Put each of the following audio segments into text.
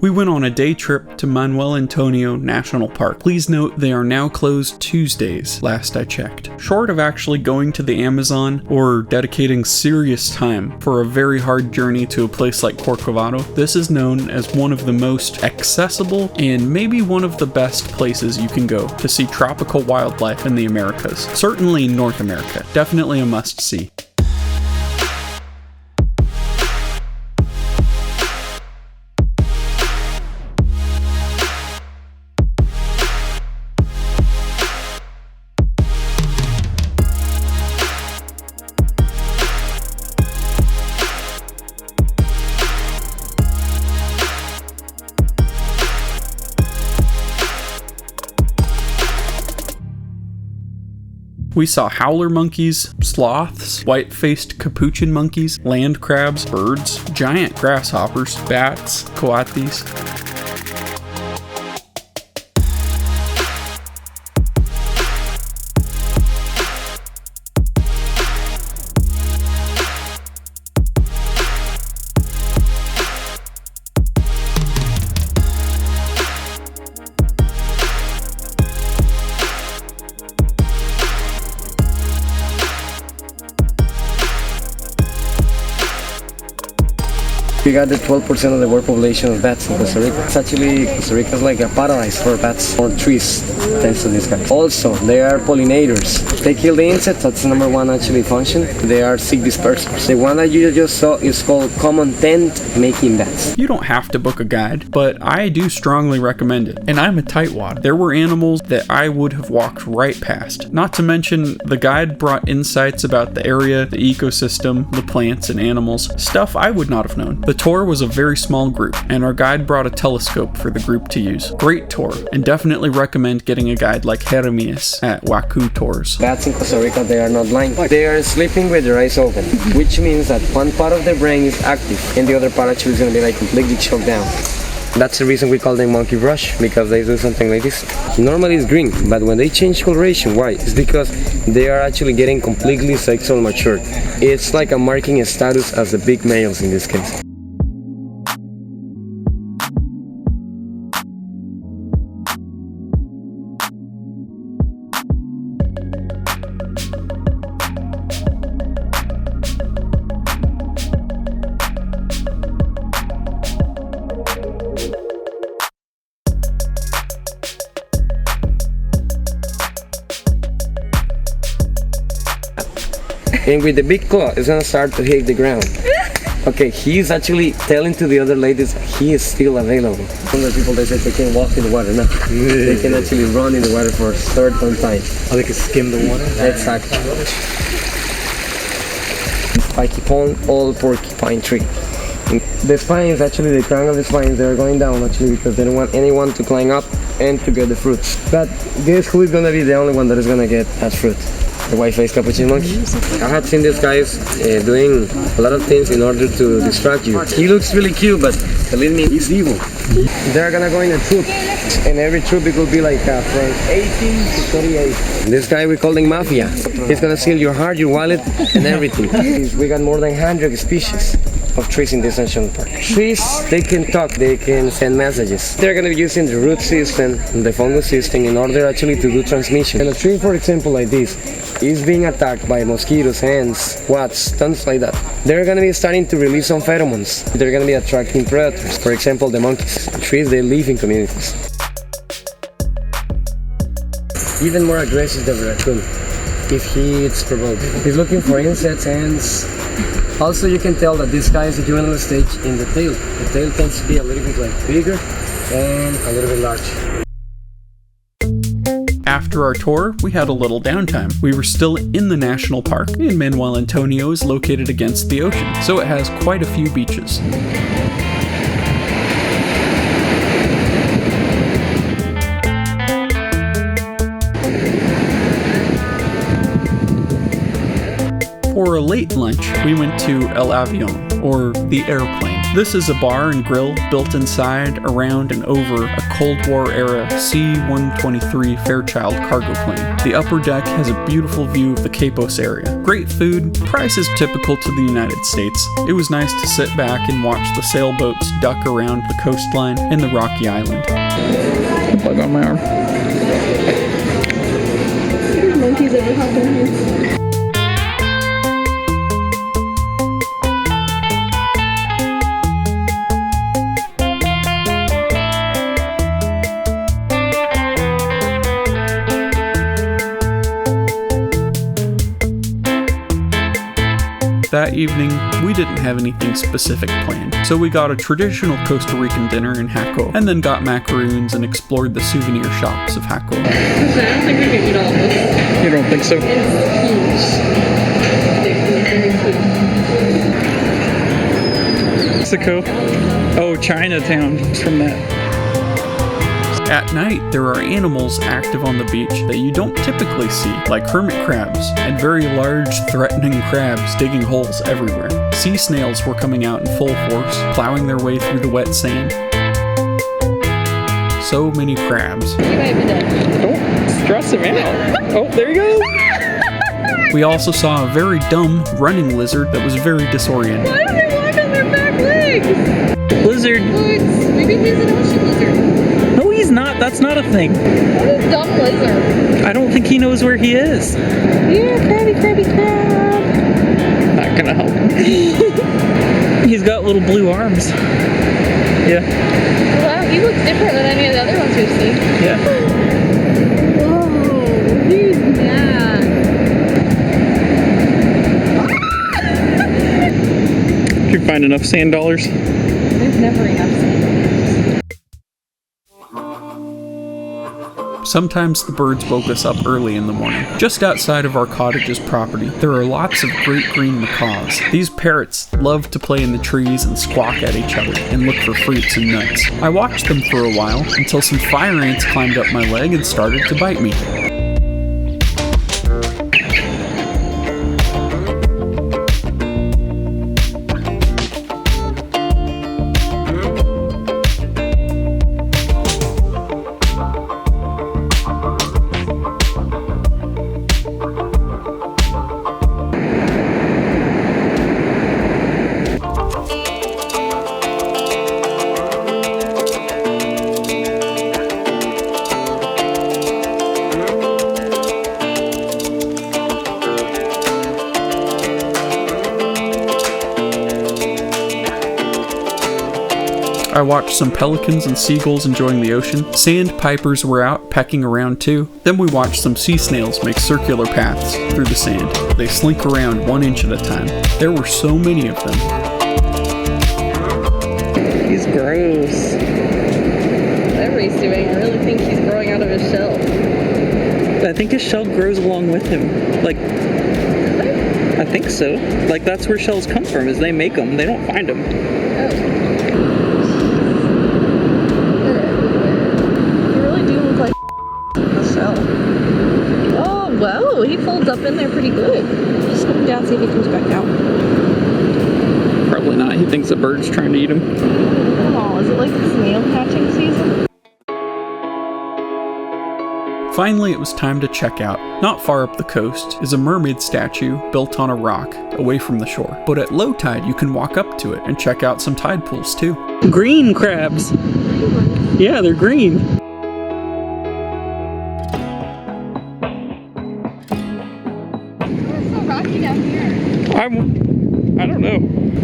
We went on a day trip to Manuel National Park. Please note they are now closed Tuesdays, last I checked. Short of actually going to the Amazon or dedicating serious time for a very hard journey to a place like Corcovado, this is known as one of the most accessible and maybe one of the best places you can go to see tropical wildlife in the Americas. Certainly North America. Definitely a must-see. We saw howler monkeys, sloths, white-faced capuchin monkeys, land crabs, birds, giant grasshoppers, bats, coatis. We got the 12% of the world population of bats in Costa Rica. It's actually, Costa Rica is like a paradise for bats on trees, thanks to these guys. Also, they are pollinators. They kill the insects, that's the number one actually function. They are seed dispersers. The one that you just saw is called common tent-making bats. You don't have to book a guide, but I do strongly recommend it. And I'm a tightwad. There were animals that I would have walked right past. Not to mention, the guide brought insights about the area, the ecosystem, the plants and animals, stuff I would not have known. The tour was a very small group, and our guide brought a telescope for the group to use. Great tour, and definitely recommend getting a guide like Jeremias at Waku Tours. Bats in Costa Rica, they are not blind. They are sleeping with their eyes open, which means that one part of their brain is active, and the other part actually is going to be like completely shut down. That's the reason we call them monkey brush, because they do something like this. Normally it's green, but when they change coloration, why? It's because they are actually getting completely sexual mature. It's like a marking a status as the big males in this case. And with the big claw, it's gonna start to hit the ground. Okay, he's actually telling to the other ladies he is still available. Some of the people, they say they can walk in the water. No, they can actually run in the water for a certain time. Oh, they can skim the water? Exactly. Spiky pond, old porcupine tree. The spines, actually the crown of the spines, they're going down actually because they don't want anyone to climb up and to get the fruits. But guess who is gonna be the only one that is gonna get that fruit? The white-faced capuchin monkey. I had seen these guys doing a lot of things in order to distract you. He looks really cute, but believe me, he's evil. They're gonna go in a troop, and every troop it will be like from 18 to 38. This guy we call him Mafia. He's gonna steal your heart, your wallet, and everything. We got more than 100 species of trees in this national park. Trees, they can talk, they can send messages. They're going to be using the root system, the fungus system in order actually to do transmission. And a tree, for example, like this, is being attacked by mosquitoes, ants, wasps, things like that. They're going to be starting to release some pheromones. They're going to be attracting predators. For example, the monkeys. Trees, they live in communities. Even more aggressive than the raccoon, if he is provoked. He's looking for insects, ants. Also, you can tell that this guy is a juvenile stage in the tail. The tail tends to be a little bit like bigger and a little bit large. After our tour, we had a little downtime. We were still in the national park, and Manuel Antonio is located against the ocean, so it has quite a few beaches. For a late lunch, we went to El Avion, or the Airplane. This is a bar and grill built inside, around, and over a Cold War era C-123 Fairchild cargo plane. The upper deck has a beautiful view of the Capos area. Great food, prices typical to the United States. It was nice to sit back and watch the sailboats duck around the coastline and the rocky island. Bug on my arm. Monkeys ever hop in here? That evening, we didn't have anything specific planned, so we got a traditional Costa Rican dinner in Jaco, and then got macaroons and explored the souvenir shops of Jaco. I don't think we can eat all of this. You don't think so? It's huge. Mexico? Oh, Chinatown from that. At night, there are animals active on the beach that you don't typically see, like hermit crabs, and very large, threatening crabs digging holes everywhere. Sea snails were coming out in full force, plowing their way through the wet sand. So many crabs. Don't stress him out. Oh, there he goes! We also saw a very dumb running lizard that was very disoriented. Why do they walk on their back legs? Lizard! Maybe he's an ocean lizard. No, he's not. That's not a thing. What is dumb lizard? I don't think he knows where he is. Yeah, crabby crab. Not gonna help him. He's got little blue arms. Yeah. Wow, he looks different than any of the other ones we've seen. Yeah. Whoa, he's mad. Can you find enough sand dollars? There's never enough sand. Sometimes the birds woke us up early in the morning. Just outside of our cottage's property, there are lots of great green macaws. These parrots love to play in the trees and squawk at each other and look for fruits and nuts. I watched them for a while until some fire ants climbed up my leg and started to bite me. I watched some pelicans and seagulls enjoying the ocean. Sandpipers were out pecking around too. Then we watched some sea snails make circular paths through the sand. They slink around 1 inch at a time. There were so many of them. He's gross. Whatever he's doing, I really think he's growing out of his shell. I think his shell grows along with him. Like, I think so. Like, that's where shells come from, is they make them. They don't find them. Oh. Oh, wow, he folds up in there pretty good. Just come down, see if he comes back out. Probably not. He thinks a bird's trying to eat him. Oh, is it like snail catching season? Finally, it was time to check out. Not far up the coast is a mermaid statue built on a rock, away from the shore. But at low tide, you can walk up to it and check out some tide pools too. Green crabs! Yeah, they're green. It's so rocky down here. I don't know.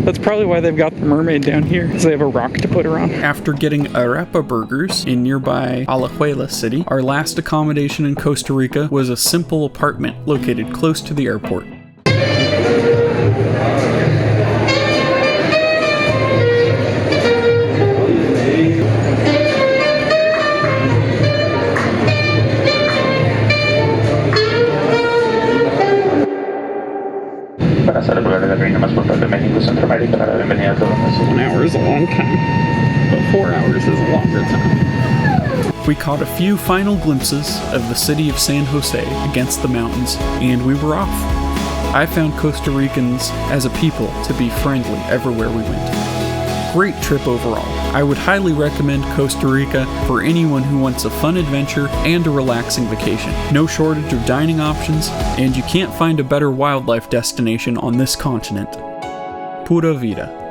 That's probably why they've got the mermaid down here, because they have a rock to put her on. After getting arepa burgers in nearby Alajuela City, our last accommodation in Costa Rica was a simple apartment located close to the airport. Para hacer el lugar de la cabina más portable de México y Centroamérica, la bienvenida a todos. 1 hour is a long time, but 4 hours is a longer time. We caught a few final glimpses of the city of San Jose against the mountains, and we were off. I found Costa Ricans as a people to be friendly everywhere we went. Great trip overall. I would highly recommend Costa Rica for anyone who wants a fun adventure and a relaxing vacation. No shortage of dining options, and you can't find a better wildlife destination on this continent. Pura vida.